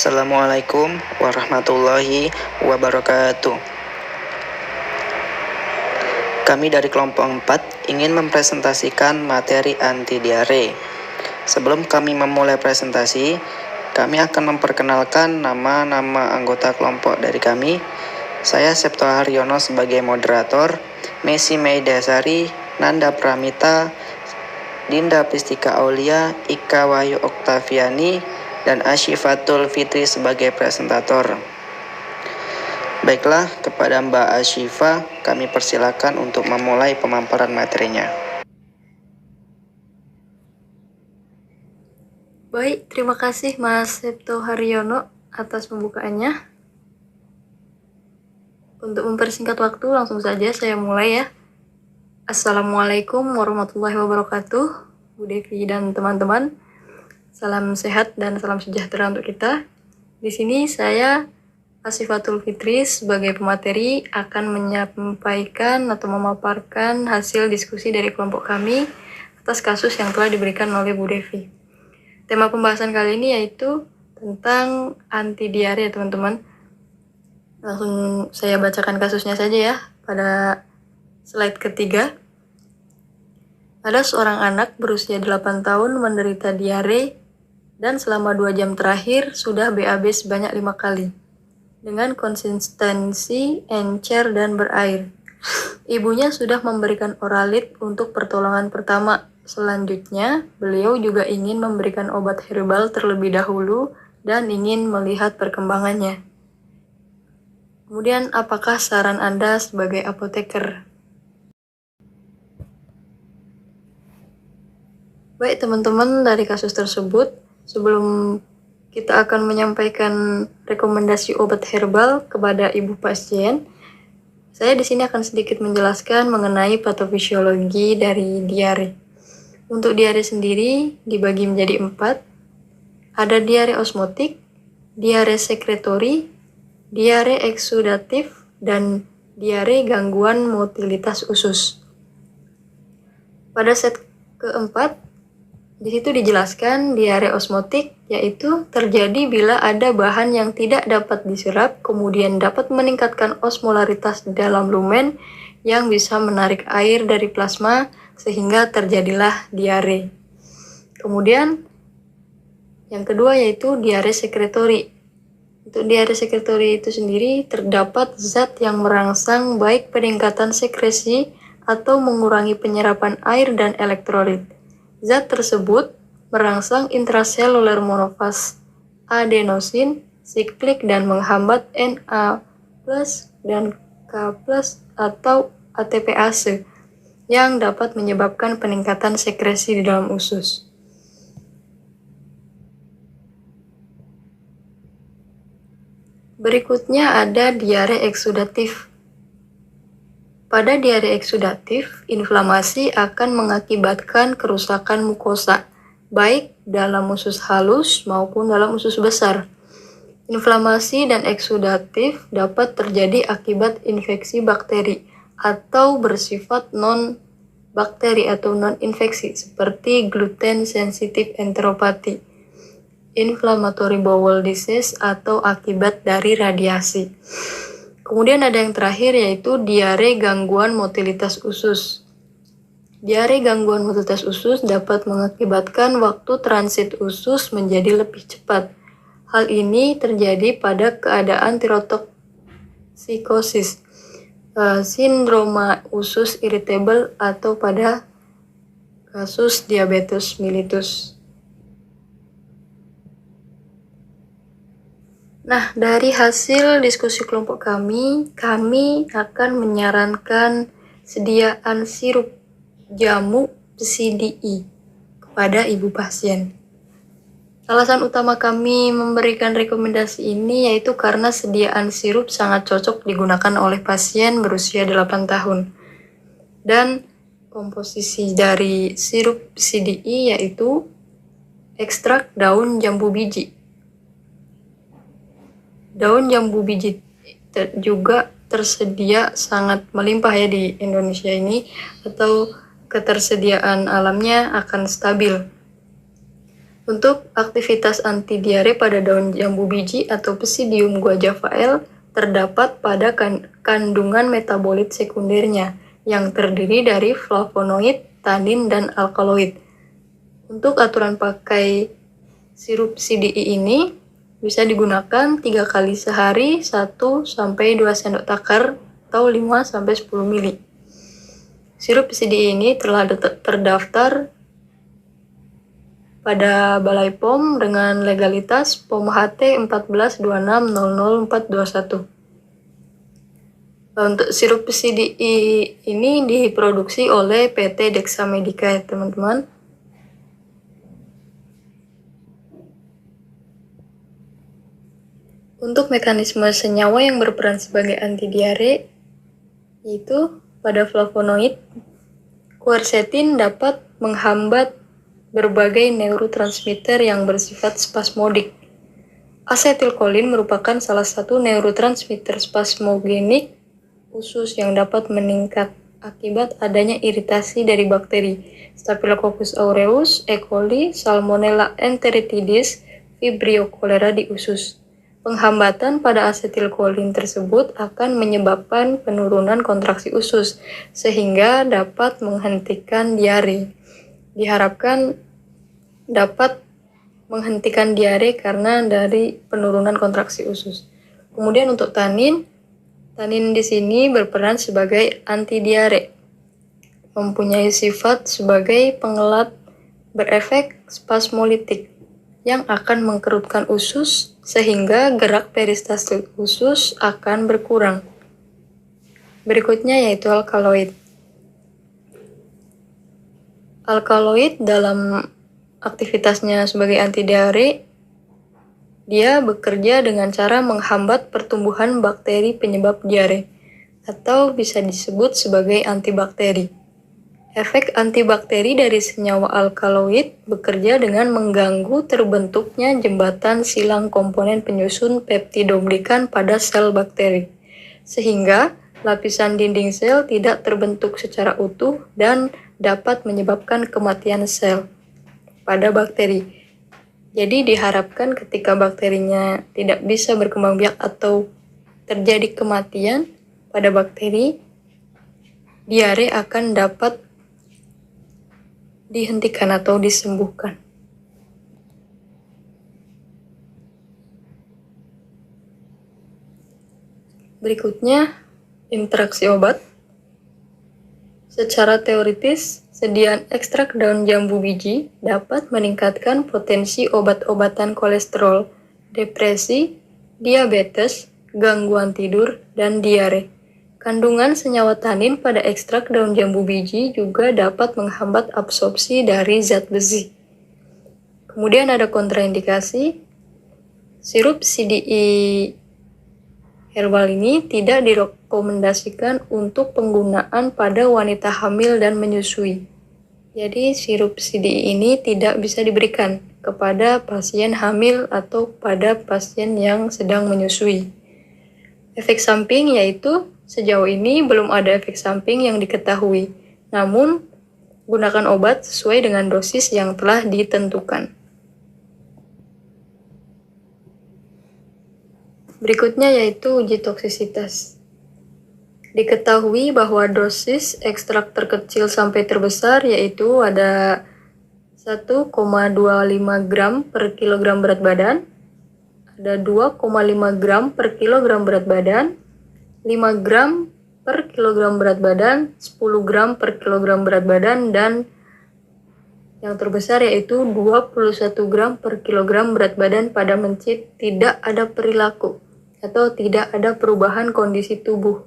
Assalamualaikum warahmatullahi wabarakatuh. Kami dari kelompok 4 ingin mempresentasikan materi anti diare. Sebelum kami memulai presentasi, kami akan memperkenalkan nama-nama anggota kelompok dari kami. Saya Septo Haryono sebagai moderator, Messi Meidasari, Nanda Pramita, Dinda Pristika Aulia, Ika Wahyu Oktaviani, dan Asyifatul Fitri sebagai presentator. Baiklah, kepada Mbak Asyifa, kami persilakan untuk memulai pemaparan materinya. Baik, terima kasih Mas Septo Haryono atas pembukaannya. Untuk mempersingkat waktu, langsung saja saya mulai ya. Assalamualaikum warahmatullahi wabarakatuh, Bu Devi dan teman-teman. Salam sehat dan salam sejahtera untuk kita. Di sini saya Asyifatul Fitri sebagai pemateri akan menyampaikan atau memaparkan hasil diskusi dari kelompok kami atas kasus yang telah diberikan oleh Bu Devi. Tema pembahasan kali ini yaitu tentang anti diare ya teman-teman. Langsung saya bacakan kasusnya saja ya pada slide ketiga. Ada seorang anak berusia 8 tahun menderita diare dan selama 2 jam terakhir sudah BAB sebanyak 5 kali dengan konsistensi encer dan berair. Ibunya sudah memberikan Oralit untuk pertolongan pertama. Selanjutnya, beliau juga ingin memberikan obat herbal terlebih dahulu dan ingin melihat perkembangannya. Kemudian, apakah saran Anda sebagai apoteker? Baik teman-teman, dari kasus tersebut, sebelum kita akan menyampaikan rekomendasi obat herbal kepada ibu pasien, saya di sini akan sedikit menjelaskan mengenai patofisiologi dari diare. Untuk diare sendiri dibagi menjadi 4. Ada diare osmotik, diare sekretori, diare eksudatif, dan diare gangguan motilitas usus. Pada set keempat, di situ dijelaskan diare osmotik yaitu terjadi bila ada bahan yang tidak dapat diserap kemudian dapat meningkatkan osmolaritas di dalam lumen yang bisa menarik air dari plasma sehingga terjadilah diare. Kemudian yang kedua yaitu diare sekretori. Untuk diare sekretori itu sendiri terdapat zat yang merangsang baik peningkatan sekresi atau mengurangi penyerapan air dan elektrolit. Zat tersebut merangsang intraseluler monofas adenosin siklik dan menghambat Na+ dan K+ atau ATPase yang dapat menyebabkan peningkatan sekresi di dalam usus. Berikutnya ada diare eksudatif. Pada diare eksudatif, inflamasi akan mengakibatkan kerusakan mukosa, baik dalam usus halus maupun dalam usus besar. Inflamasi dan eksudatif dapat terjadi akibat infeksi bakteri atau bersifat non-bakteri atau non-infeksi seperti gluten sensitive enteropati, inflammatory bowel disease atau akibat dari radiasi. Kemudian ada yang terakhir yaitu diare gangguan motilitas usus. Diare gangguan motilitas usus dapat mengakibatkan waktu transit usus menjadi lebih cepat. Hal ini terjadi pada keadaan tirotoksikosis, sindroma usus irritable atau pada kasus diabetes mellitus. Nah, dari hasil diskusi kelompok kami akan menyarankan sediaan sirup jamu CDI kepada ibu pasien. Alasan utama kami memberikan rekomendasi ini yaitu karena sediaan sirup sangat cocok digunakan oleh pasien berusia 8 tahun. Dan komposisi dari sirup CDI yaitu ekstrak daun jambu biji. Daun jambu biji juga tersedia sangat melimpah ya di Indonesia ini, atau ketersediaan alamnya akan stabil. Untuk aktivitas anti diare pada daun jambu biji atau Psidium guajavae terdapat pada kandungan metabolit sekundernya yang terdiri dari flavonoid, tanin, dan alkaloid. Untuk aturan pakai sirup CDI ini bisa digunakan 3 kali sehari 1-2 sendok takar atau 5-10 ml. Sirup CDI ini telah terdaftar pada Balai POM dengan legalitas POM HT 1426000421. Untuk sirup CDI ini diproduksi oleh PT Dexamedica ya teman-teman. Untuk mekanisme senyawa yang berperan sebagai anti diare yaitu pada flavonoid, quercetin dapat menghambat berbagai neurotransmitter yang bersifat spasmodik. Asetilkolin merupakan salah satu neurotransmitter spasmogenik usus yang dapat meningkat akibat adanya iritasi dari bakteri Staphylococcus aureus, E. coli, Salmonella enteritidis, Vibrio cholera di usus. Penghambatan pada asetilkolin tersebut akan menyebabkan penurunan kontraksi usus, sehingga dapat menghentikan diare. Diharapkan dapat menghentikan diare karena dari penurunan kontraksi usus. Kemudian untuk tanin di sini berperan sebagai anti diare, mempunyai sifat sebagai pengelat berefek spasmolitik yang akan mengkerutkan usus sehingga gerak peristaltik usus akan berkurang. Berikutnya yaitu alkaloid. Alkaloid dalam aktivitasnya sebagai anti diare, dia bekerja dengan cara menghambat pertumbuhan bakteri penyebab diare atau bisa disebut sebagai antibakteri. Efek antibakteri dari senyawa alkaloid bekerja dengan mengganggu terbentuknya jembatan silang komponen penyusun peptidoglikan pada sel bakteri, sehingga lapisan dinding sel tidak terbentuk secara utuh dan dapat menyebabkan kematian sel pada bakteri. Jadi diharapkan ketika bakterinya tidak bisa berkembang biak atau terjadi kematian pada bakteri, diare akan dapat dihentikan atau disembuhkan. Berikutnya, interaksi obat. Secara teoritis, sediaan ekstrak daun jambu biji dapat meningkatkan potensi obat-obatan kolesterol, depresi, diabetes, gangguan tidur, dan diare. Kandungan senyawa tanin pada ekstrak daun jambu biji juga dapat menghambat absorpsi dari zat besi. Kemudian ada kontraindikasi. Sirup CDI herbal ini tidak direkomendasikan untuk penggunaan pada wanita hamil dan menyusui. Jadi sirup CDI ini tidak bisa diberikan kepada pasien hamil atau pada pasien yang sedang menyusui. Efek samping yaitu sejauh ini belum ada efek samping yang diketahui, namun gunakan obat sesuai dengan dosis yang telah ditentukan. Berikutnya yaitu uji toksisitas. Diketahui bahwa dosis ekstrak terkecil sampai terbesar yaitu ada 1,25 gram per kilogram berat badan, ada 2,5 gram per kilogram berat badan, 5 gram per kilogram berat badan, 10 gram per kilogram berat badan, dan yang terbesar yaitu 21 gram per kilogram berat badan pada mencit tidak ada perilaku atau tidak ada perubahan kondisi tubuh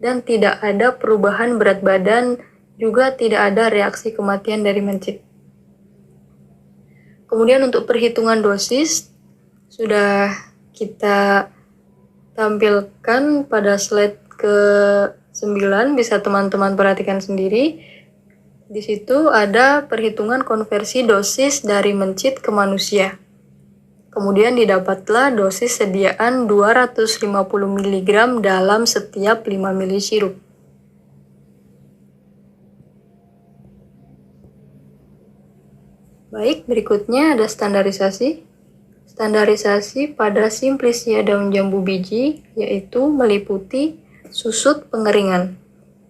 dan tidak ada perubahan berat badan, juga tidak ada reaksi kematian dari mencit. Kemudian untuk perhitungan dosis sudah kita tampilkan pada slide ke-9, bisa teman-teman perhatikan sendiri. Di situ ada perhitungan konversi dosis dari mencit ke manusia. Kemudian didapatlah dosis sediaan 250 mg dalam setiap 5 ml sirup. Baik, berikutnya ada standarisasi. Standarisasi pada simplisia daun jambu biji yaitu meliputi susut pengeringan.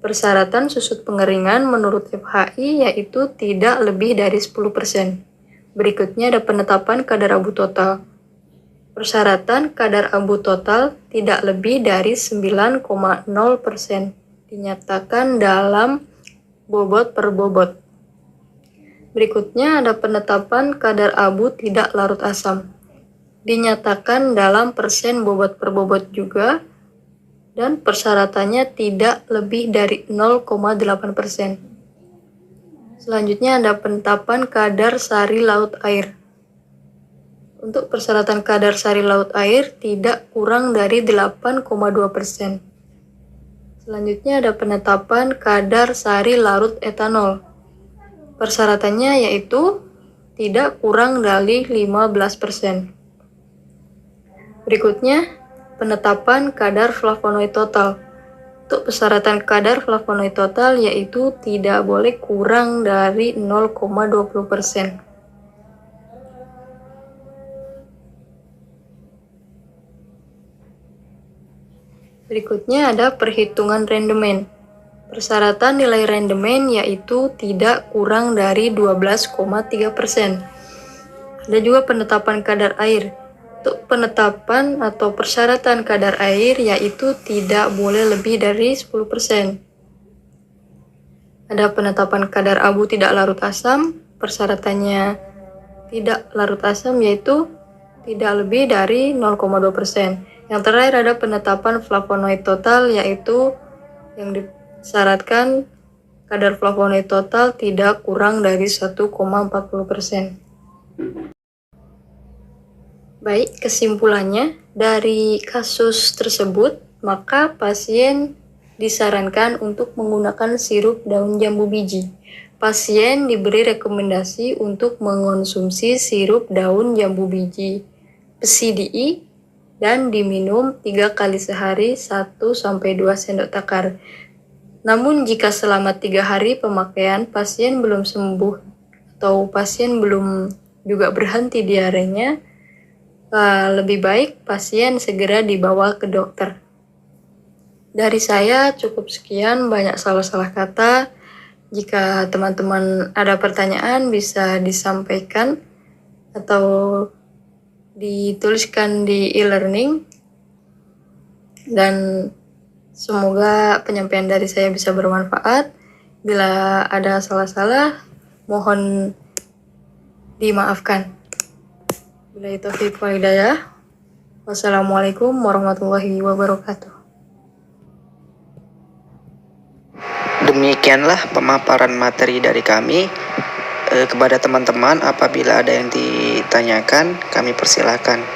Persyaratan susut pengeringan menurut FHI yaitu tidak lebih dari 10%. Berikutnya ada penetapan kadar abu total. Persyaratan kadar abu total tidak lebih dari 9,0% dinyatakan dalam bobot per bobot. Berikutnya ada penetapan kadar abu tidak larut asam. Dinyatakan dalam persen bobot per bobot juga, dan persyaratannya tidak lebih dari 0,8%. Selanjutnya ada penetapan kadar sari laut air. Untuk persyaratan kadar sari laut air tidak kurang dari 8,2%. Selanjutnya ada penetapan kadar sari larut etanol. Persyaratannya yaitu tidak kurang dari 15%. Berikutnya, penetapan kadar flavonoid total. Untuk persyaratan kadar flavonoid total yaitu tidak boleh kurang dari 0,20%. Berikutnya ada perhitungan rendemen. Persyaratan nilai rendemen yaitu tidak kurang dari 12,3%. Ada juga penetapan kadar air. Untuk penetapan atau persyaratan kadar air yaitu tidak boleh lebih dari 10%. Ada penetapan kadar abu tidak larut asam. Persyaratannya tidak larut asam yaitu tidak lebih dari 0,2%. Yang terakhir ada penetapan flavonoid total yaitu yang disyaratkan kadar flavonoid total tidak kurang dari 1,40%. Baik, kesimpulannya dari kasus tersebut, maka pasien disarankan untuk menggunakan sirup daun jambu biji. Pasien diberi rekomendasi untuk mengonsumsi sirup daun jambu biji PCDI dan diminum 3 kali sehari 1-2 sendok takar. Namun jika selama 3 hari pemakaian pasien belum sembuh atau pasien belum juga berhenti diarenya, lebih baik pasien segera dibawa ke dokter. Dari saya cukup sekian, banyak salah-salah kata. Jika teman-teman ada pertanyaan bisa disampaikan atau dituliskan di e-learning, dan semoga penyampaian dari saya bisa bermanfaat. Bila ada salah-salah, mohon dimaafkan. Billahi taufiq wal hidayah. Wassalamualaikum warahmatullahi wabarakatuh. Demikianlah pemaparan materi dari kami. Kepada teman-teman, apabila ada yang ditanyakan, kami persilakan.